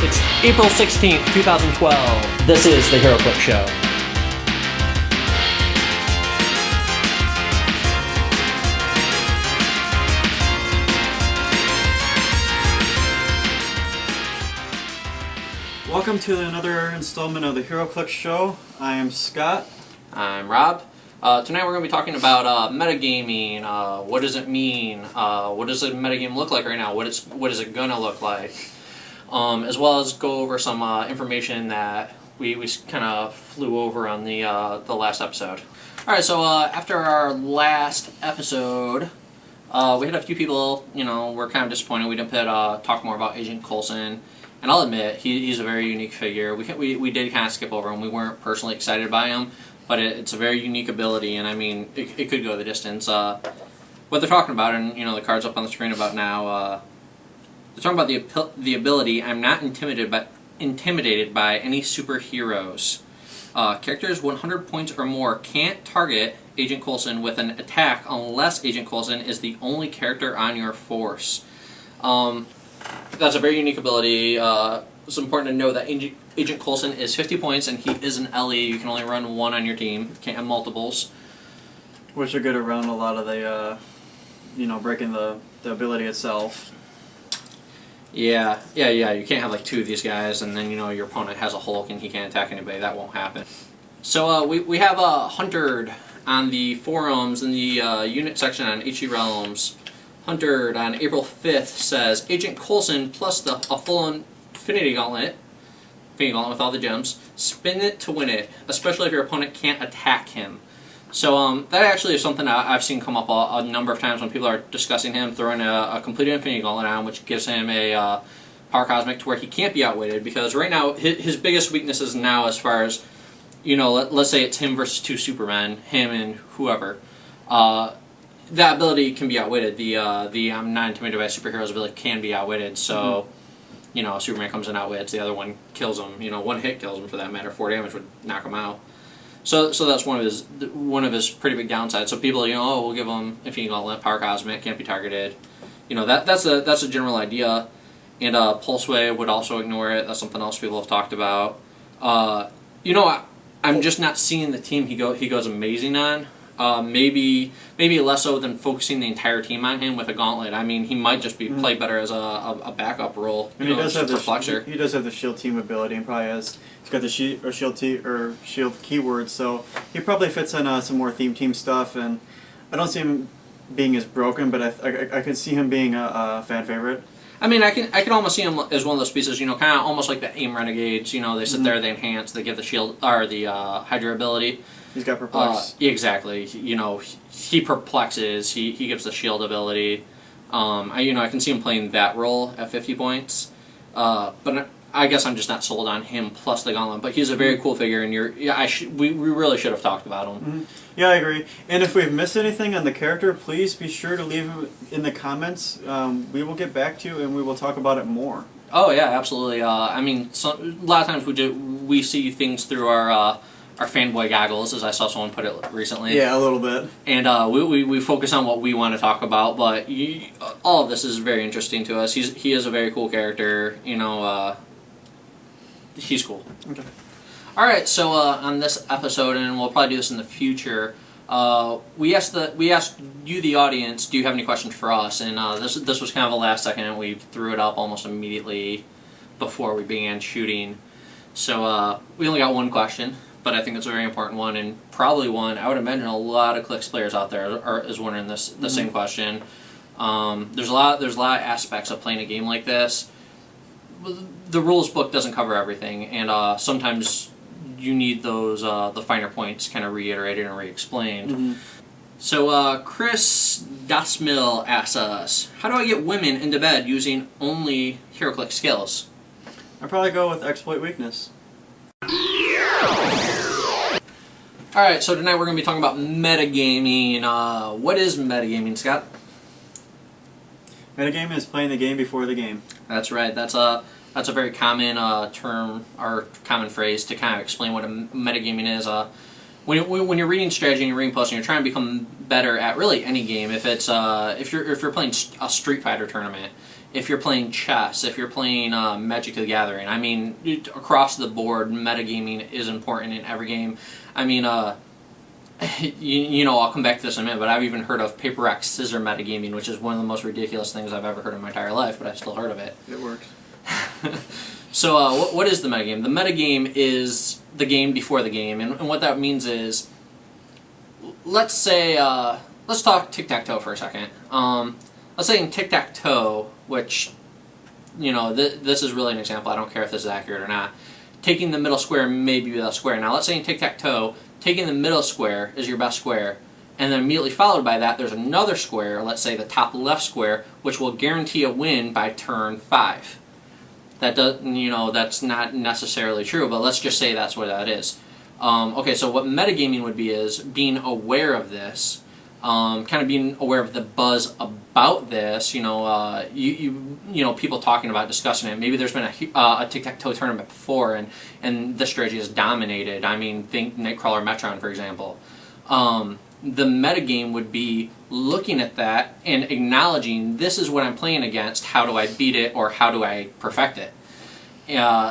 It's April 16th, 2012. This is the Heroclix Show. Welcome to another installment of the Heroclix Show. I am Scott. I'm Rob. Tonight we're going to be talking about metagaming. What does it mean? What does a metagame look like right now? What is it going to look like? As well as go over some information that we kind of flew over on the last episode. Alright, so after our last episode, we had a few people, were kind of disappointed we didn't talk more about Agent Coulson. And I'll admit, he's a very unique figure. We did kind of skip over him. We weren't personally excited by him, but it's a very unique ability, and I mean, it could go the distance. What they're talking about, and the card's up on the screen about now, they're talking about the ability, I'm not intimidated by any superheroes. Characters 100 points or more can't target Agent Coulson with an attack unless Agent Coulson is the only character on your force. That's a very unique ability. It's important to know that Agent Coulson is 50 points, and he is an LE. You can only run one on your team. You can't have multiples. Which are good around a lot of the, breaking the ability itself. Yeah. You can't have like two of these guys, and then your opponent has a Hulk and he can't attack anybody. That won't happen. So we have Huntered on the forums in the unit section on HE Realms. Huntered on April 5th says, Agent Coulson plus a full Infinity Gauntlet with all the gems, spin it to win it, especially if your opponent can't attack him. So that actually is something I've seen come up a number of times when people are discussing him, throwing a completed Infinity Gauntlet on, which gives him a Power Cosmic to where he can't be outwitted, because right now his biggest weaknesses now, as far as, let's say it's him versus two Supermen, him and whoever, that ability can be outwitted. The I'm not intimidated by superheroes ability can be outwitted, so, Superman comes in outwits, the other one kills him. One hit kills him for that matter, 4 damage would knock him out. So that's one of his pretty big downsides. So people, we'll give him Infinity Gauntlet, Power Cosmic, can't be targeted. That's a general idea. And Pulse Wave would also ignore it. That's something else people have talked about. I'm just not seeing the team he goes amazing on. Maybe less so than focusing the entire team on him with a Gauntlet. I mean, he might just be play better as a backup role. And he does have the shield team ability, and probably he's got the shield keyword, so he probably fits in some more theme team stuff. And I don't see him being as broken, but I can see him being a fan favorite. I mean, I can almost see him as one of those pieces, kind of almost like the AIM Renegades. They sit there, they enhance, they give the shield or the Hydra ability. He's got Perplex. Exactly. He perplexes. He gives the shield ability. I can see him playing that role at 50 points. But I guess I'm just not sold on him plus the Gauntlet. But he's a very cool figure, and we really should have talked about him. Mm-hmm. Yeah, I agree. And if we've missed anything on the character, please be sure to leave it in the comments. We will get back to you, and we will talk about it more. Oh yeah, absolutely. I mean, a lot of times we see things through our fanboy goggles, as I saw someone put it recently. Yeah, a little bit. And we focus on what we want to talk about, but all of this is very interesting to us. He is a very cool character. He's cool. Okay. All right, so on this episode, and we'll probably do this in the future, we asked you, the audience, do you have any questions for us? And this was kind of a last second, and we threw it up almost immediately before we began shooting. So we only got one question, but I think it's a very important one, and probably one I would imagine a lot of Clix players out there is wondering the same question. There's a lot of aspects of playing a game like this. The rules book doesn't cover everything, and sometimes you need those the finer points kind of reiterated and re-explained. Mm-hmm. So Chris Dasmill asks us, how do I get women into bed using only Heroclix skills? I'd probably go with Exploit Weakness. Alright, so tonight we're going to be talking about metagaming. What is metagaming, Scott? Metagaming is playing the game before the game. That's right. That's a very common term or common phrase to kind of explain what a metagaming is. when you're reading strategy and you're reading posts and you're trying to become better at really any game, if it's if you're playing a Street Fighter tournament, if you're playing chess, if you're playing Magic the Gathering, I mean, across the board, metagaming is important in every game. I mean, you know, I'll come back to this in a minute, but I've even heard of paper, rock, scissor metagaming, which is one of the most ridiculous things I've ever heard in my entire life, but I've still heard of it. It works. So what is the metagame? The metagame is the game before the game, and what that means is, let's say, let's talk tic-tac-toe for a second. Let's say in tic-tac-toe, which, you know, this is really an example, I don't care if this is accurate or not, taking the middle square may be the best square. Now let's say in tic-tac-toe, taking the middle square is your best square, and then immediately followed by that there's another square, let's say the top left square, which will guarantee a win by turn 5. That does, you know, that's not necessarily true, but let's just say that's what that is. Okay, so what metagaming would be is being aware of this, kind of being aware of the buzz about this. You know, you know, people talking about discussing it. Maybe there's been a tic-tac-toe tournament before, and this strategy is dominated. I mean, think Nightcrawler Metron, for example. The metagame would be looking at that and acknowledging this is what I'm playing against, how do I beat it or how do I perfect it?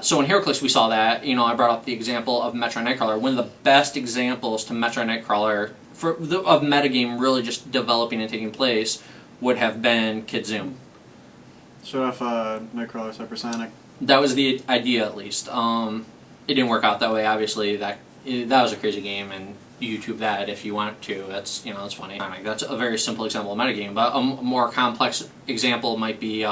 So in Heroclix we saw that, you know, I brought up the example of Metron Nightcrawler. One of the best examples to Metron Nightcrawler of metagame really just developing and taking place would have been Kid Zoom. Showed off Nightcrawler Hypersonic. That was the idea, at least. It didn't work out that way, obviously. That was a crazy game, and YouTube that if you want to. That's, you know, that's funny. That's a very simple example of metagame, but a more complex example might be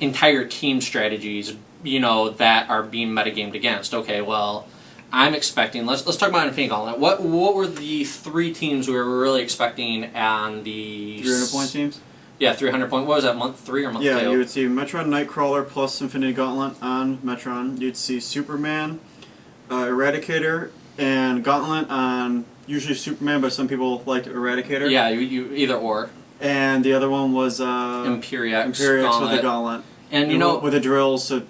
entire team strategies, you know, that are being metagamed against. Okay, well, I'm expecting. Let's talk about Infinity Gauntlet. What were the 3 teams we were really expecting on the 300-point teams? Yeah, 300 point. What was that, month 3 or month 2? Yeah, you would see Metron Nightcrawler plus Infinity Gauntlet on Metron. You'd see Superman, Eradicator, and Gauntlet on usually Superman, but some people like Eradicator. Yeah, you either or. And the other one was Imperiex with the Gauntlet. And you know, with the drills to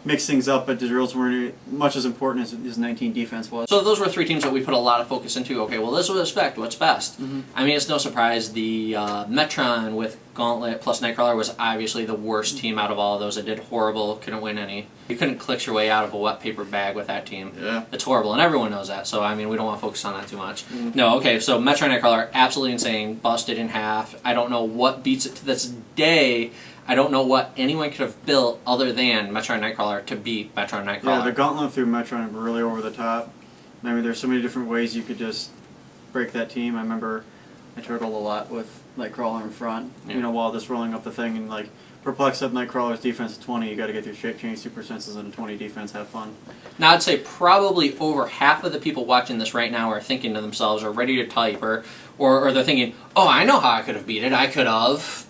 mix things up, but the drills weren't much as important as 19 defense was. So those were 3 teams that we put a lot of focus into. Okay, well, this is what I expect. What's best? Mm-hmm. I mean, it's no surprise the Metron with Gauntlet plus Nightcrawler was obviously the worst team out of all of those. It did horrible. Couldn't win any. You couldn't click your way out of a wet paper bag with that team. Yeah. It's horrible, and everyone knows that. So, I mean, we don't want to focus on that too much. Mm-hmm. No, okay, so Metron Nightcrawler, absolutely insane. Busted in half. I don't know what beats it to this day. I don't know what anyone could have built other than Metron Nightcrawler to beat Metron Nightcrawler. Yeah, the Gauntlet threw Metron really over the top. I mean, there's so many different ways you could just break that team. I remember I turtled a lot with Nightcrawler in front, you know, while just rolling up the thing and, like, perplex up Nightcrawler's defense at 20. You got to get through shape change, super senses, and a 20 defense. Have fun. Now, I'd say probably over half of the people watching this right now are thinking to themselves, or ready to type, or they're thinking, oh, I know how I could have beat it. I could have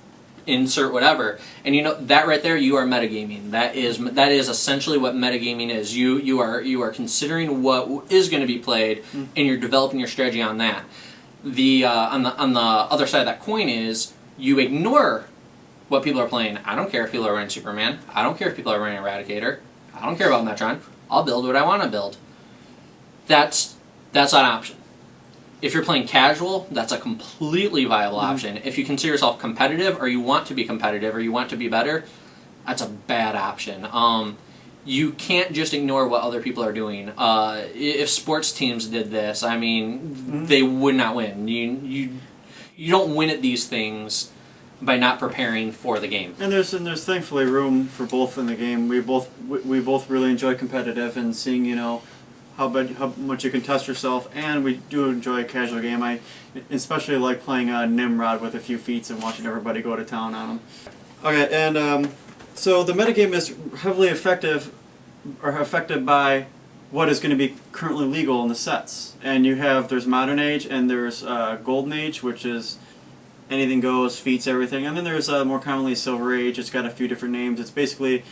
insert whatever. And you know, that right there, you are metagaming. That is essentially what metagaming is. You are considering what is going to be played, and you're developing your strategy on that. The on the other side of that coin is you ignore what people are playing. I don't care if people are running Superman. I don't care if people are running Eradicator. I don't care about Metron. I'll build what I want to build. That's not an option. If you're playing casual, that's a completely viable option. If you consider yourself competitive, or you want to be competitive, or you want to be better, that's a bad option. You can't just ignore what other people are doing. If sports teams did this, I mean, they would not win. You don't win at these things by not preparing for the game. And there's thankfully room for both in the game. We both really enjoy competitive and seeing, you know, how much you can test yourself, and we do enjoy a casual game. I especially like playing Nimrod with a few feats and watching everybody go to town on them. Okay, and so the metagame is heavily affected by what is going to be currently legal in the sets. And there's Modern Age and there's Golden Age, which is anything goes, feats, everything. And then there's more commonly Silver Age. It's got a few different names. It's basically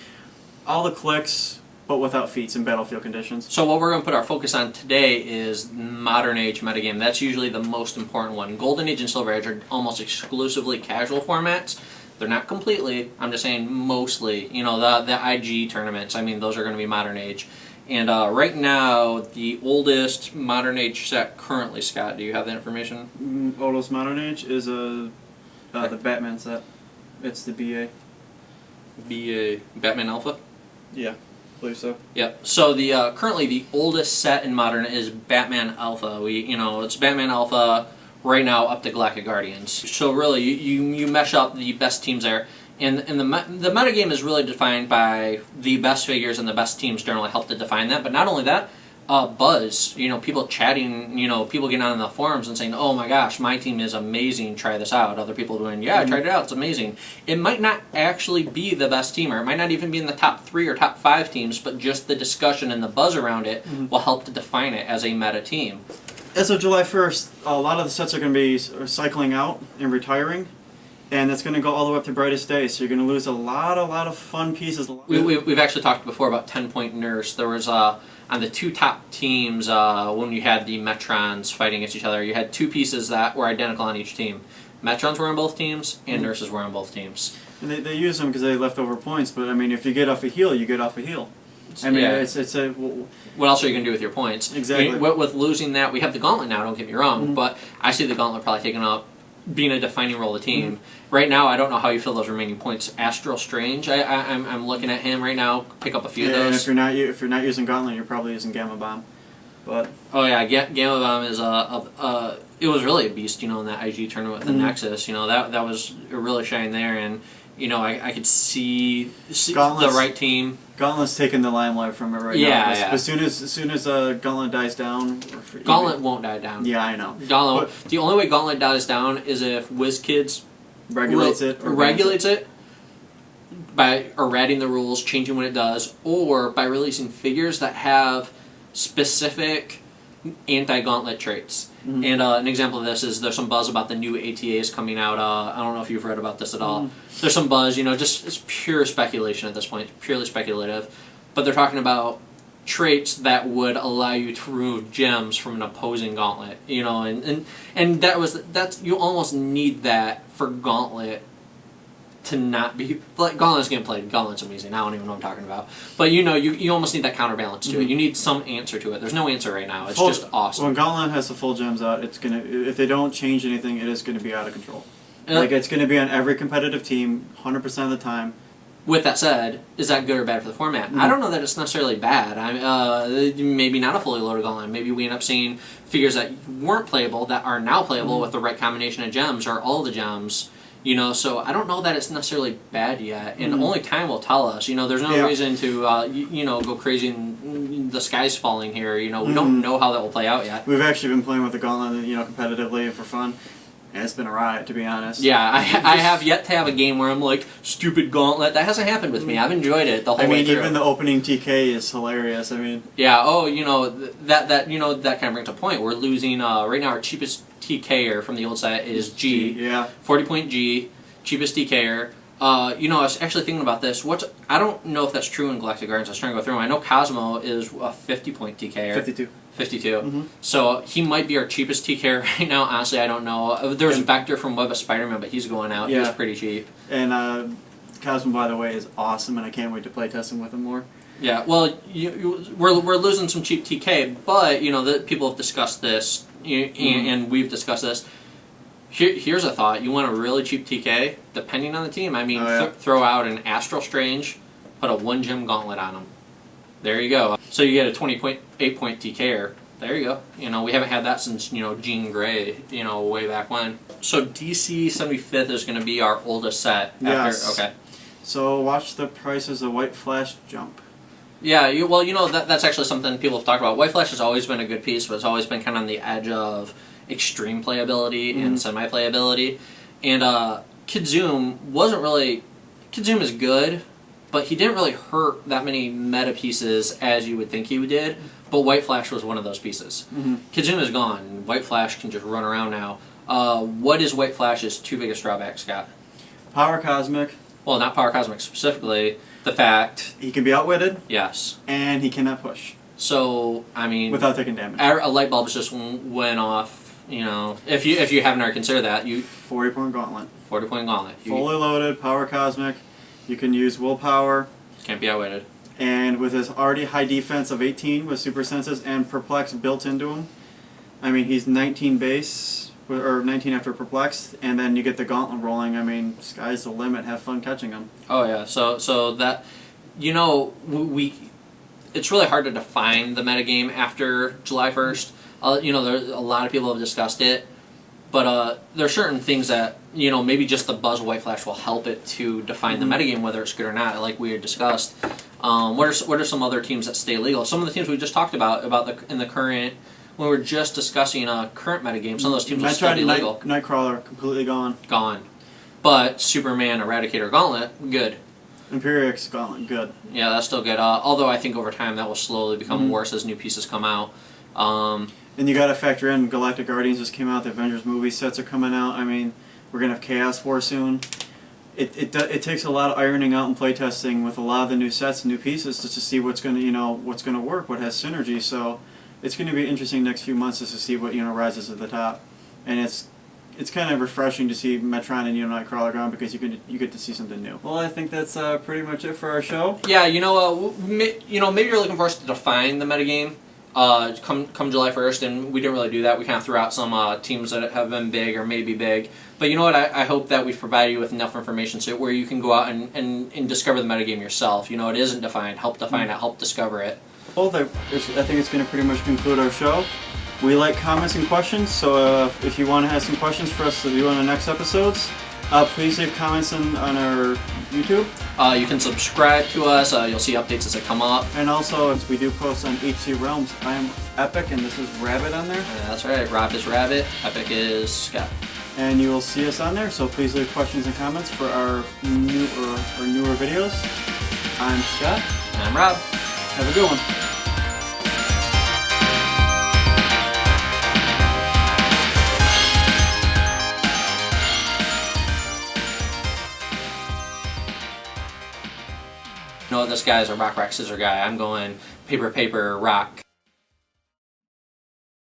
all the clicks, but without feats and battlefield conditions. So what we're going to put our focus on today is Modern Age metagame. That's usually the most important one. Golden Age and Silver Age are almost exclusively casual formats. They're not completely, I'm just saying mostly. You know, the IG tournaments, I mean, those are going to be Modern Age. And right now, the oldest modern age set currently, Scott, do you have that information? Oldest modern age is the Batman set. It's the BA. Batman Alpha? Yeah, I believe so. Yep. So the currently the oldest set in modern is Batman Alpha. It's Batman Alpha right now up to Galactic Guardians. So really, you mesh up the best teams there. And the metagame is really defined by the best figures, and the best teams generally help to define that. But not only that, buzz. People chatting. People getting on the forums and saying, "Oh my gosh, my team is amazing. Try this out." Other people doing, "Yeah, I tried it out. It's amazing." It might not actually be the best team, or it might not even be in the top 3 or top 5 teams. But just the discussion and the buzz around it will help to define it as a meta team. As of July 1st, a lot of the sets are going to be cycling out and retiring. And that's going to go all the way up to Brightest Day, so you're going to lose a lot of fun pieces. We've actually talked before about 10-point Nurse. There was, on the 2 top teams, when you had the Metrons fighting against each other, you had 2 pieces that were identical on each team. Metrons were on both teams, and Nurses were on both teams. And they use them because they left over points, but I mean, if you get off a heal, you get off a heal. I mean, yeah. What else are you going to do with your points? Exactly. With losing that, we have the Gauntlet now, don't get me wrong, but I see the Gauntlet probably taking up being a defining role of the team. Right now, I don't know how you fill those remaining points. Astral Strange, I'm looking at him right now. Pick up a few of those. And if you're not using Gauntlet, you're probably using Gamma Bomb. But oh yeah, Gamma Bomb is it was really a beast. In that IG tournament with the Nexus. That was really shining there, and I could see the right team. Gauntlet's taking the limelight from it right now. Yeah. As soon as Gauntlet dies down, Gauntlet won't die down. Yeah, I know. The only way Gauntlet dies down is if WizKids regulates it by errating the rules, changing what it does, or by releasing figures that have specific anti-Gauntlet traits. And an example of this is there's some buzz about the new ATAs coming out. I don't know if you've read about this at all. There's some buzz, just it's pure speculation at this point, purely speculative. But they're talking about traits that would allow you to remove gems from an opposing Gauntlet. And that's you almost need that for Gauntlet to not be like Gauntlet's getting played. Gauntlet's amazing. I don't even know what I'm talking about. But you almost need that counterbalance to it. You need some answer to it. There's no answer right now. It's just awesome. When Gauntlet has the full gems out, if they don't change anything, it is gonna be out of control. It's gonna be on every competitive team, 100% of the time. With that said, is that good or bad for the format? I don't know that it's necessarily bad. Maybe not a fully loaded Gauntlet. Maybe we end up seeing figures that weren't playable that are now playable with the right combination of gems or all the gems. So I don't know that it's necessarily bad yet, and only time will tell us. There's no reason to, go crazy and the sky's falling here. We don't know how that will play out yet. We've actually been playing with the Gauntlet, competitively and for fun, and it's been a riot, to be honest. Yeah, I have yet to have a game where I'm like, stupid Gauntlet. That hasn't happened with me. I've enjoyed it the whole way through. Even the opening TK is hilarious. Yeah. Oh, that kind of brings a point. We're losing right now. Our cheapest TKer from the old set is G. Yeah. 40-point G, cheapest TKer. I was actually thinking about this. I don't know if that's true in Galactic Guardians. I was trying to go through them. I know Cosmo is a 50-point TKer. 52. 52. So he might be our cheapest TKer right now. Honestly, I don't know. There's Vector from Web of Spider-Man, but he's going out. He was pretty cheap. And Cosmo, by the way, is awesome, and I can't wait to play testing with him more. Yeah, well, we're losing some cheap TK, but people have discussed this, and we've discussed this. Here's a thought: you want a really cheap TK, depending on the team. Throw out an Astral Strange, put a 1-gem Gauntlet on him. There you go. So you get a 20-point, 8-point TKer. There you go. We haven't had that since Jean Grey, way back when. So DC 75th is going to be our oldest set. Yes. Okay. So watch the prices of White Flash jump. Yeah, that's actually something people have talked about. White Flash has always been a good piece, but it's always been kind of on the edge of extreme playability and semi-playability. And Kidzoom wasn't really... Kidzoom is good, but he didn't really hurt that many meta pieces as you would think he did, but White Flash was one of those pieces. Kidzoom is gone. White Flash can just run around now. What is White Flash's 2 biggest drawbacks, Scott? Power Cosmic. Well, not Power Cosmic specifically. The fact... He can be outwitted. Yes. And he cannot push. So, without taking damage. A light bulb just went off, if you haven't already considered that. 40-point Gauntlet. 40-point Gauntlet. Fully loaded, Power Cosmic. You can use Willpower. Can't be outwitted. And with his already high defense of 18 with super senses and perplex built into him, I mean, he's 19 base, or 19 after perplex, and then you get the gauntlet rolling. I mean, sky's the limit. Have fun catching him. Oh yeah, so that, you know, it's really hard to define the metagame after July 1st. You know, there's a lot of people have discussed it, but there are certain things that, you know, maybe just the buzz of White Flash will help it to define the metagame, whether it's good or not, like we had discussed. What are some other teams that stay legal? Some of the teams we just talked about in the current, when we were just discussing current metagame, some of those teams will still be legal. Nightcrawler, completely gone. Gone. But Superman, Eradicator, Gauntlet, good. Imperiex, Gauntlet, good. Yeah, that's still good. Although I think over time that will slowly become worse as new pieces come out. And you got to factor in Galactic Guardians just came out. The Avengers movie sets are coming out. I mean, we're gonna have Chaos War soon. It takes a lot of ironing out and playtesting with a lot of the new sets and new pieces just to see what's gonna work, what has synergy. So it's going to be interesting next few months just to see what rises to the top, and it's kind of refreshing to see Metron and Nightcrawler gone because you get to see something new. Well, I think that's pretty much it for our show. Yeah, maybe you're looking for us to define the metagame come July 1st, and we didn't really do that. We kind of threw out some teams that have been big or maybe big. But you know what? I hope that we've provided you with enough information so where you can go out and discover the metagame yourself. It isn't defined. Help define it. Help discover it. Well, I think it's going to pretty much conclude our show. We like comments and questions, so if you want to have some questions for us to do on the next episodes, please leave comments on our YouTube. You can subscribe to us. You'll see updates as they come up. And also, we do post on HC Realms. I am Epic, and this is Rabbit on there. That's right. Rob is Rabbit. Epic is Scott. And you will see us on there, so please leave questions and comments for our newer videos. I'm Scott. And I'm Rob. Have a good one. This guy's a rock, scissor guy. I'm going paper, rock.